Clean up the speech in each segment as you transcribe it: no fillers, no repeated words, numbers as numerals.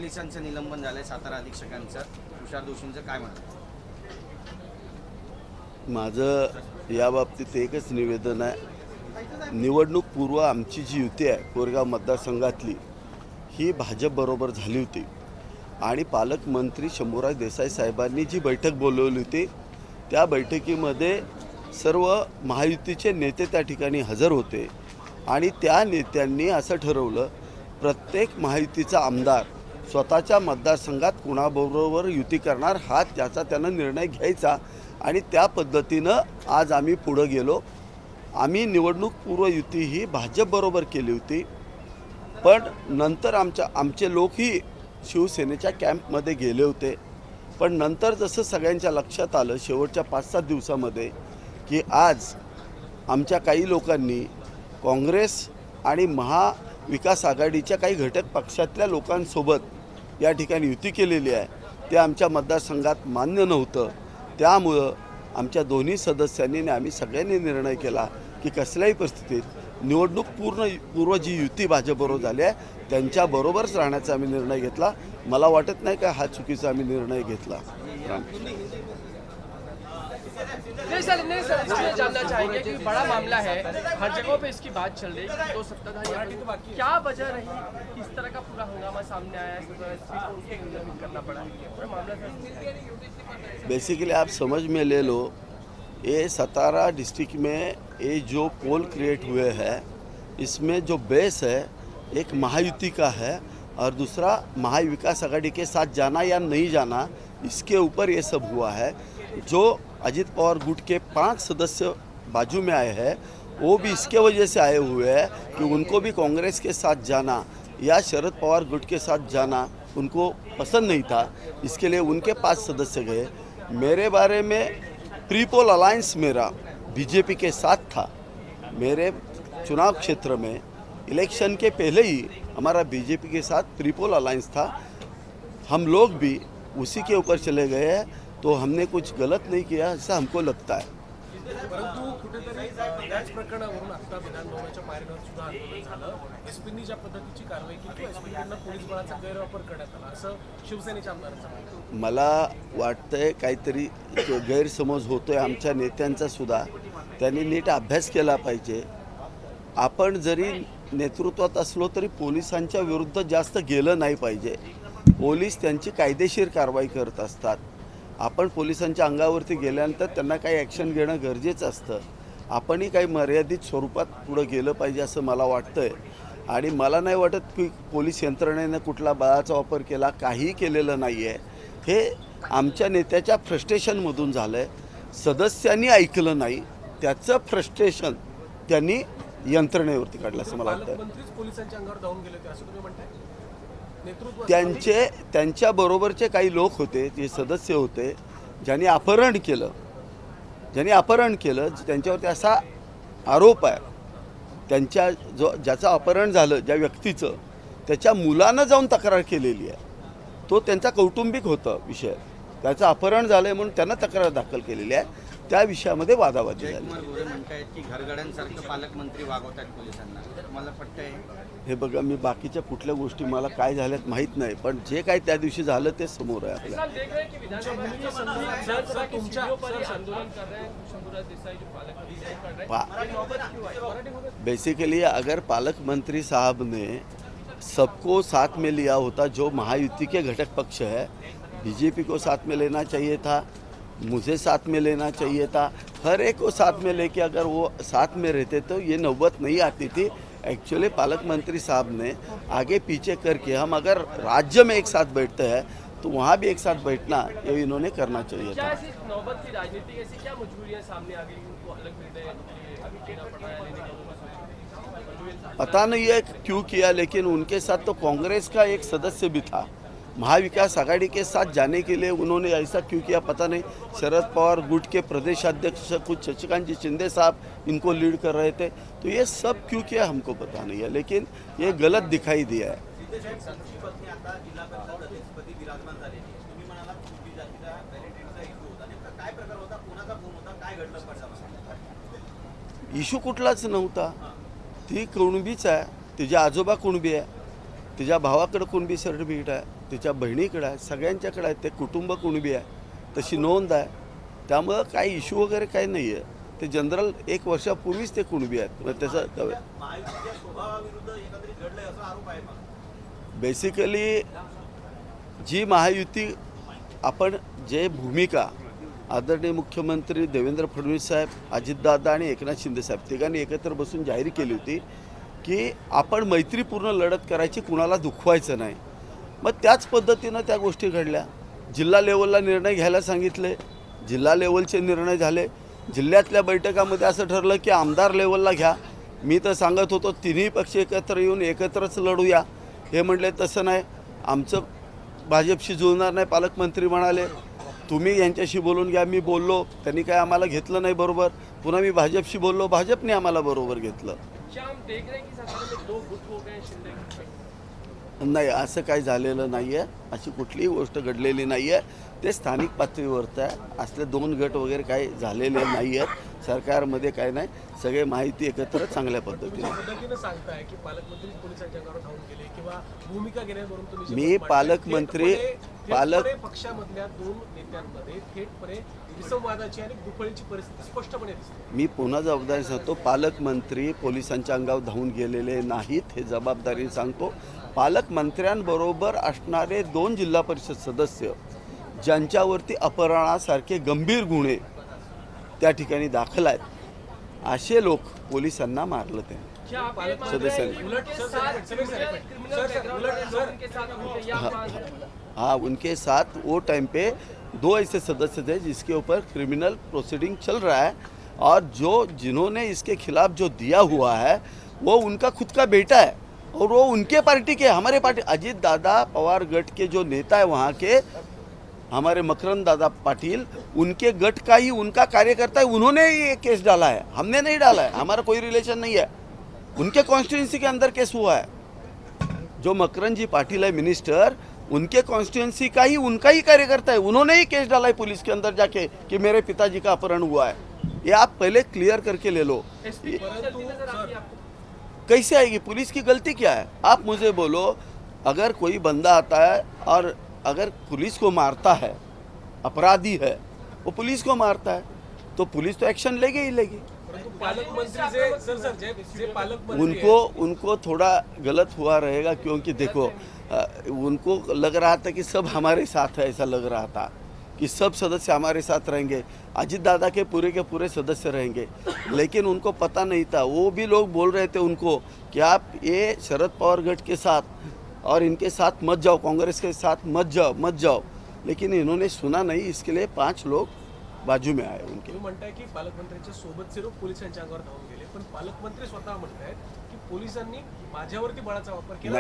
पोलिसांचं निलंबन झालंय, सातारा अधीक्षकांचं, तुषार दोषींचं काय म्हणतात? माझं या बाबतीत एकच निवेदन आहे, निवडणूक पूर्व आमची जी युती आहे कोरेगाव मतदारसंघातली ही भाजपबरोबर झाली होती आणि पालकमंत्री शंभूराज देसाई साहेबांनी जी बैठक बोलवली होती त्या बैठकीमध्ये सर्व महायुतीचे नेते त्या ठिकाणी हजर होते आणि त्या नेत्यांनी असं ठरवलं प्रत्येक महायुतीचा आमदार स्वतःच्या मतदारसंघात कुणाबरोबर युती करणार हा त्याचा त्यानं निर्णय घ्यायचा आणि त्या पद्धतीनं आज आम्ही पुढं गेलो. आम्ही निवडणूक पूर्व युती ही भाजपबरोबर केली होती, पण नंतर आमचे लोकही शिवसेनेच्या कॅम्पमध्ये गेले होते. पण नंतर जसं सगळ्यांच्या लक्षात आलं शेवटच्या 5-7 दिवसामध्ये की आज आमच्या काही लोकांनी काँग्रेस आणि महाविकास आघाडीच्या काही घटक पक्षातल्या लोकांसोबत या ठिकाणी युती केलेली आहे, ते आमच्या मतदारसंघात मान्य नव्हतं. त्यामुळं आमच्या दोन्ही सदस्यांनी आणि आम्ही सगळ्यांनी निर्णय केला की कसल्याही परिस्थितीत निवडणूक पूर्व जी युती भाजपबरोबर झाली आहे त्यांच्याबरोबरच राहण्याचा आम्ही निर्णय घेतला. मला वाटत नाही का हा चुकीचा आम्ही निर्णय घेतला. नहीं सर इसलिए जानना चाहेंगे कि बड़ा मामला है, हर जगह पे इसकी बात चल रही है, तो सत्ताधारी क्या वजह रही इस तरह का पूरा हंगामा सामने आया, करना पड़ा पूरा मामला? बेसिकली आप समझ में ले लो, ये सतारा डिस्ट्रिक्ट में ये जो पोल क्रिएट हुए हैं इसमें जो बेस है एक महायुति का है और दूसरा महाविकास आघाड़ी के साथ जाना या नहीं जाना, इसके ऊपर ये सब हुआ है. जो अजित पवार गुट के 5 सदस्य बाजू में आए हैं वो भी इसके वजह से आए हुए हैं कि उनको भी कांग्रेस के साथ जाना या शरद पवार गुट के साथ जाना उनको पसंद नहीं था, इसके लिए उनके 5 सदस्य गए. मेरे बारे में प्रीपोल अलायंस मेरा बीजेपी के साथ था. मेरे चुनाव क्षेत्र में इलेक्शन के पहले ही हमारा बीजेपी के साथ प्रीपोल अलायंस था. हम लोग भी उसी के ऊपर चले गए हैं, तो हमने कुछ गलत नहीं किया ऐसा हमको लगता है. परंतु कुठेतरी त्याच प्रकरणावरून आता विधानभवनाच्या पायऱ्यांवर सुद्धा आंदोलन झालं. एसपींनी ज्या पद्धतीची कारवाई केली किंवा एसपीकडनं पोलीस बळाचा गैरवापर करण्यात आला असं शिवसेनेच्या आमदारांचं म्हणणं. मला वाटतंय काहीतरी गैरसमज होतोय आमच्या नेत्यांचा सुद्धा. त्यांनी नीट अभ्यास केला पाहिजे. आपण जरी नेतृत्वात असलो तरी पोलिसांच्या विरुद्ध जास्त गेलं नाही पाहिजे. पोलीस त्यांची कायदेशीर कारवाई करत असतात. आपण पोलिसांच्या अंगावरती गेल्यानंतर त्यांना काही ॲक्शन घेणं गरजेचं असतं. आपणही काही मर्यादित स्वरूपात पुढं गेलं पाहिजे असं मला वाटतंय. आणि मला नाही वाटत की पोलीस यंत्रणेनं कुठला बळाचा वापर केला, काहीही केलेलं नाही आहे. हे आमच्या नेत्याच्या फ्रस्ट्रेशनमधून झालं आहे. सदस्यांनी ऐकलं नाही, त्याचं फ्रस्ट्रेशन त्यांनी यंत्रणेवरती काढलं असं मला वाटतं. मंत्रीच पोलिसांच्या अंगावर धावून गेले होते असं तुम्ही म्हणताय? त्यांच्याबरोबरचे काही लोक होते, जे सदस्य होते, ज्यांनी अपहरण केलं त्यांच्यावरती असा आरोप आहे. ज्याचं अपहरण झालं ज्या व्यक्तीचं, त्याच्या मुलानं जाऊन तक्रार केलेली आहे. तो त्यांचा कौटुंबिक होता विषय, त्याचं अपहरण झालं म्हणून त्यांना तक्रार दाखल केलेली आहे. त्या विषयामध्ये वादावादी झाली. म्हणतायत की घरगड्यांसारखं पालकमंत्री वागवतात पोलिसांना, मला पटतंय? हे बघा, मी बाकीच्या कुठल्या गोष्टी मला काय झाल्यात माहीत नाही, पण जे काही त्या दिवशी झालं ते समोर आहे आपल्याला. बेसिकली अगर पालक मंत्री साहब ने सबको साथ में लिया होता, जो महायुति के घटक पक्ष है, बीजेपी को साथ में लेना चाहिए था, मुझे साथ में लेना चाहिए था, हर एक को साथ में लेके अगर वो साथ में रहते तो ये नौबत नहीं आती थी. एक्चुअली पालक मंत्री साहब ने आगे पीछे करके, हम अगर राज्य में एक साथ बैठते हैं तो वहाँ भी एक साथ बैठना ये इन्होंने करना चाहिए था. नौबत की राजनीति ऐसी क्या मजबूरियां सामने आ गई, उनको अलग निर्णय लेना पड़ा है, लेने का पता नहीं है क्यों किया, लेकिन उनके साथ तो कांग्रेस का एक सदस्य भी था. महाविकास आघाड़ी के साथ जाने के लिए उन्होंने ऐसा क्यों किया पता नहीं. शरद पवार गुट के प्रदेशाध्यक्ष कुछ शशिकांत जी शिंदे साहब इनको लीड कर रहे थे, तो ये सब क्यों किया हमको पता नहीं है, लेकिन ये गलत दिखाई दिया है. इशू कुठलाच नव्हता. ती कुणबीच आहे, तिचे आजोबा कुणबी आहे, तिच्या भावाकडे कुणबी सर्टिफिकेट आहे. तिच्या बहिणीकडे आहे, सगळ्यांच्याकडे आहे. ते कुटुंब कुणबी आहे, तशी नोंद आहे. त्यामुळं काही इश्यू वगैरे काही नाही आहे. ते जनरल 1 वर्षापूर्वीच ते कुणबी आहेत. मग त्याचं बेसिकली जी महायुती आपण जे भूमिका आदरणीय मुख्यमंत्री देवेंद्र फडणवीस साहेब, अजितदादा आणि एकनाथ शिंदे साहेब तिघांनी एकत्र बसून जाहीर केली होती की आपण मैत्रीपूर्ण लढत करायची, कुणाला दुखवायचं नाही. मग त्याच पद्धतीनं त्या गोष्टी घडल्या. जिल्हा लेवलला निर्णय घ्यायला सांगितले, जिल्हा लेवलचे निर्णय झाले. जिल्ह्यातल्या बैठकामध्ये असं ठरलं की आमदार लेवलला घ्या. मी तर सांगत होतो तिन्ही पक्ष एकत्र येऊन एकत्रच लढूया. हे म्हणले तसं नाही, आमचं भाजपशी जुळणार नाही. पालकमंत्री म्हणाले तुम्ही यांच्याशी बोलून घ्या. मी बोललो, त्यांनी काय आम्हाला घेतलं नाही बरोबर. पुन्हा मी भाजपशी बोललो, भाजपने आम्हाला बरोबर घेतलं. नाही, असं काही झालेलं नाही आहे. अशी कुठलीही गोष्ट घडलेली नाही आहे. ते स्थानिक पातळीवरचं आहे. असले 2 गट वगैरे काही झालेले नाही आहेत. सरकारमध्ये काय नाही, सगळे माहिती एकत्र चांगल्या पद्धतीने सांगताय की पालकमंत्री पोलिसांच्या अंगावर धावून गेले किंवा भूमिका घेण्यावरून तुम्ही मी पालकमंत्री पक्षामधल्या 2 नेत्यांमध्ये थेटपणे विसंवादाची आणि दुफळीची परिस्थिती स्पष्टपणे दिसते. मी पुन्हा जबाबदारी सांगतो, पालकमंत्री पोलिसांच्या अंगावर धावून गेलेले नाहीत. हे जबाबदारी सांगतो. पालकमंत्र्यांबरोबर असणारे 2 जिल्हा परिषद सदस्य ज्यांच्यावरती अपहरणासारखे गंभीर गुन्हे त्या ठिकाणी दाखल आहेत, असे लोक पोलिसांना मारलं त्यांनी सदस्यांनी. हाँ, उनके साथ वो टाइम पे 2 ऐसे सदस्य थे जिसके ऊपर क्रिमिनल प्रोसीडिंग चल रहा है और जिन्होंने इसके खिलाफ जो दिया हुआ है वो उनका खुद का बेटा है और वो उनके पार्टी के, हमारे पार्टी अजीत दादा पवार गट के जो नेता है वहाँ के, हमारे मकरंद दादा पाटिल, उनके गट का ही उनका कार्यकर्ता है. उन्होंने ही ये केस डाला है, हमने नहीं डाला है. हमारा कोई रिलेशन नहीं है. उनके कॉन्स्टिट्यूंसी के अंदर केस हुआ है. जो मकरंद जी पाटिल है मिनिस्टर, उनके कॉन्स्टिट्यूंसी का ही उनका ही कार्यकर्ता है. उन्होंने ही केस डाला है पुलिस के अंदर जाके कि मेरे पिताजी का अपहरण हुआ है. ये आप पहले क्लियर करके ले लो. कैसे आएगी? पुलिस की गलती क्या है? आप मुझे बोलो, अगर कोई बंदा आता है और अगर पुलिस को मारता है, अपराधी है, वो पुलिस को मारता है, तो पुलिस तो एक्शन लेगी ही लेगी. उनको थोड़ा गलत हुआ रहेगा, क्योंकि देखो उनको लग रहा था कि सब हमारे साथ है. ऐसा लग रहा था कि सब सदस्य हमारे साथ रहेंगे, अजीत दादा के पूरे सदस्य रहेंगे. लेकिन उनको पता नहीं था. वो भी लोग बोल रहे थे उनको कि आप ये शरद पवार गट के साथ और इनके साथ मत जाओ, कांग्रेस के साथ मत जाओ. लेकिन इन्होंने सुना नहीं. इसके लिए 5 लोग बाजू में आए उनके. तुम्ही म्हणताय की पालकमंत्र्यांच्या सोबतचे लोक पोलिसांच्या अंगावर धावून गेले, पण पालकमंत्री स्वतः म्हणतायत की पोलिसांनी माझ्यावरती बळाचा वापर केला.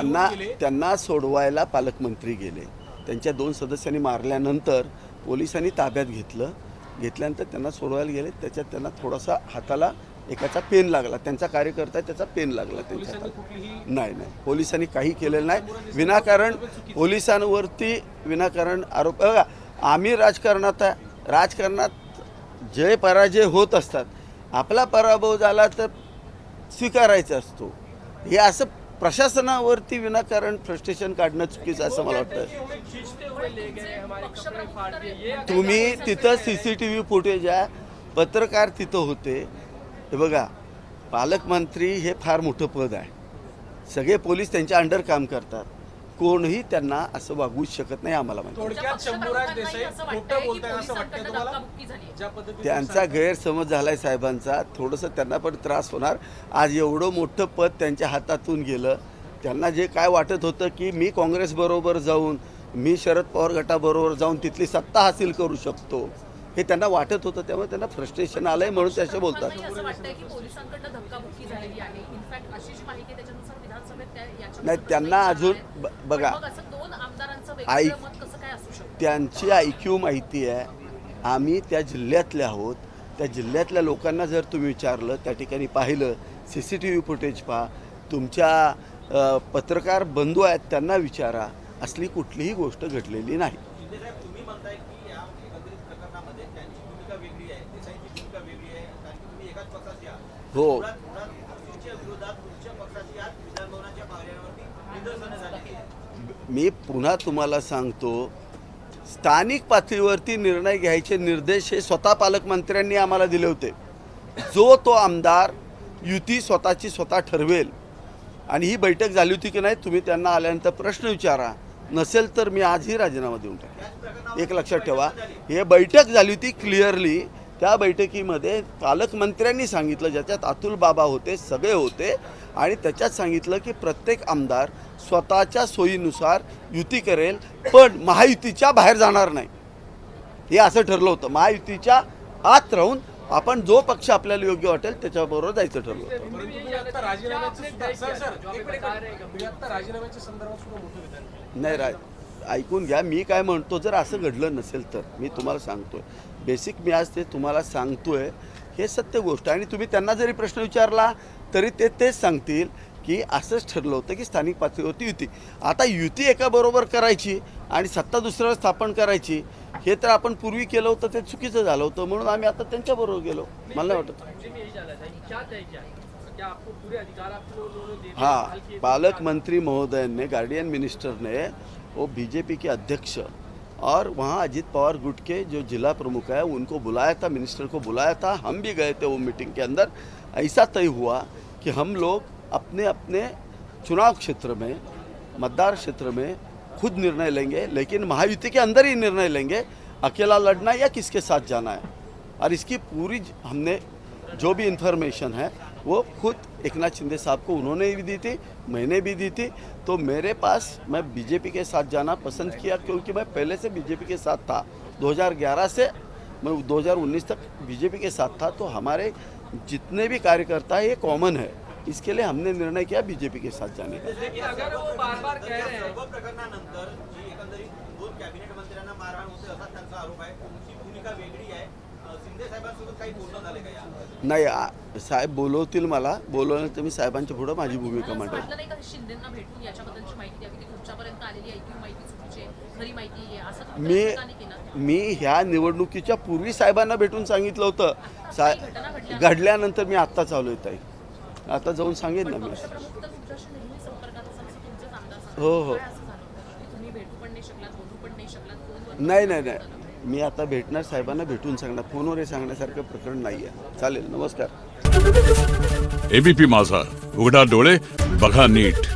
नाही, त्यांना सोडवायला पालकमंत्री गेले. त्यांच्या 2 सदस्यांनी मारल्यानंतर पोलिसांनी ताब्यात घेतल्यानंतर त्यांना सोडवायला गेले. त्याच्यात त्यांना थोडासा हाताला एकाचा पेन लागला. त्यांचा कार्यकर्ता आहे, त्याचा पेन लागला त्यांच्या हाताला. नाही, पोलिसांनी काही केलेलं नाही. विनाकारण पोलिसांवरती विनाकारण आरोप. बघा, आम्ही राजकारणात आहे. राजकारणात जय पराजय होत असतात. आपला पराभव झाला तर स्वीकारायचा असतो. हे असं प्रशासनावरती विनाकारण फ्रस्ट्रेशन काढणं चुकीचं असं मला वाटतं. तुम्ही तिथं CCTV फुटेज आहे, पत्रकार तिथं होते. हे बघा, पालकमंत्री हे फार मोठं पद आहे. सगळे पोलीस त्यांच्या अंडर काम करतात. कोणही त्यांना असं वागवूच शकत नाही. आम्हाला त्यांचा गैरसमज झालाय साहेबांचा. थोडंसं त्यांना पण त्रास होणार. आज एवढं मोठं पद त्यांच्या हातातून गेलं. त्यांना जे काय वाटत होतं की मी काँग्रेसबरोबर जाऊन, मी शरद पवार गटाबरोबर जाऊन तिथली सत्ता हासिल करू शकतो, हे त्यांना वाटत होतं. त्यामुळे त्यांना फ्रस्ट्रेशन आलंय म्हणून ते असे बोलतात. नाही, त्यांना अजून बघा, त्यांची IQ माहिती आहे. आम्ही त्या जिल्ह्यातले आहोत. त्या जिल्ह्यातल्या लोकांना जर तुम्ही विचारलं, त्या ठिकाणी पाहिलं, CCTV फुटेज पहा, तुमच्या पत्रकार बंधू आहेत त्यांना विचारा, असली कुठलीही गोष्ट घडलेली नाही. हो, मी पुन्हा तुम्हाला सांगतो, स्थानिक पातळीवरती निर्णय घ्यायचे निर्देश हे स्वतः पालकमंत्र्यांनी आम्हाला दिले होते. जो तो आमदार युती स्वतःची स्वतः ठरवेल. आणि ही बैठक झाली होती की नाही तुम्ही त्यांना आल्यानंतर प्रश्न विचारा. नसेल तर मी आजही राजीनामा देऊन टाकेन. एक लक्षात ठेवा, हे बैठक झाली होती क्लिअरली. त्या बैठकीमध्ये पालकमंत्र्यांनी सांगितलं, ज्याच्यात अतुल बाबा होते, सगळे होते, आणि त्याच्यात सांगितलं की प्रत्येक आमदार स्वतःच्या सोयीनुसार युती करेल, पण महायुतीच्या बाहेर जाणार नाही. हे असं ठरलं होतं. महायुतीच्या आत राहून आपण जो पक्ष आपल्याला योग्य वाटेल त्याच्याबरोबर जायचं ठरलं होतं. परंतु तुम्ही आता राजीनाम्याच्या संदर्भात सुद्धा मोठं विधान केलं. नाही ऐकून घ्या, मी काय म्हणतो, जर असं घडलं नसेल तर मी तुम्हाला सांगतोय, बेसिक मी आज ते तुम्हाला सांगतोय, हे सत्य गोष्ट. आणि तुम्ही त्यांना जरी प्रश्न विचारला तरी ते तेच सांगतील की असंच ठरलं होतं की स्थानिक पातळीवरती युती. आता युती एकाबरोबर करायची आणि सत्ता दुसऱ्यावर स्थापन करायची, हे तर आपण पूर्वी केलं होतं, ते चुकीचं झालं होतं, म्हणून आम्ही आता त्यांच्याबरोबर गेलो. मला नाही वाटत. हाँ, पालकमंत्री महोदय ने, गार्डियन मिनिस्टर ने, वो बीजेपी के अध्यक्ष और वहाँ अजीत पवार गुट के जो जिला प्रमुख है उनको बुलाया था, मिनिस्टर को बुलाया था. हम भी गए थे वो मीटिंग के अंदर. ऐसा तय हुआ कि हम लोग अपने अपने चुनाव क्षेत्र में, मतदार क्षेत्र में खुद निर्णय लेंगे, लेकिन महायुति के अंदर ही निर्णय लेंगे, अकेला लड़ना या किसके साथ जाना है. और इसकी पूरी हमने जो भी इन्फॉर्मेशन है वो खुद एकनाथ शिंदे साहब को उन्होंने भी दी थी, मैंने भी दी थी. तो मेरे पास, मैं बीजेपी के साथ जाना पसंद किया क्योंकि मैं पहले से बीजेपी के साथ था. 2011 से मैं 2019 तक बीजेपी के साथ था. तो हमारे जितने भी कार्यकर्ता है ये कॉमन है, इसके लिए हमने निर्णय किया बीजेपी के साथ जाने का. लेकिन अगर वो बार-बार कह रहे हैं प्रकरणानंतर जी एकंदरीत 2 कॅबिनेट मंत्र्यांना मारहाण होते असा त्यांचा आरोप आहे. तुमची भूमिका वेगळी आहे. शिंदे साहेबांसोबत काही बोलणं झालं का या? नाही, साहेब बोलवतील मला, बोलवल्यानंतर मी साहेबांच्या पुढे माझी भूमिका मांडेल. वाटलं नाही का शिंदेंना भेटून याच्याबद्दलची माहिती द्यावी, ती तुमच्यापर्यंत आलेली आहे की माहिती चुकीची आहे, खरी माहिती आहे, असं तुम्ही प्रयत्न का नाही केला? मी ह्या निवडणुकीच्या पूर्वी साहेबांना भेटून सांगितलं होतं. घडल्यानंतर मी आत्ताच आलो आहे ताई, आता जाऊन सांगेन ना मी. पक्षप्रमुख तर तुमच्याशी नेहमी संपर्कात असतात, असं तुमचेच आमदार सांगतात. हो, हो. काय असं झालं की तुम्ही भेटू पण नाही शकलात, बोलू पण नाही शकलात, फोनवर नाही, मी आता भेटणार, साहेबांना भेटून सांगणार. फोनवर हे सांगण्यासारखं प्रकरण नाही आहे. चालेल, नमस्कार. एबीपी माझा, उघडा डोळे बघा नीट.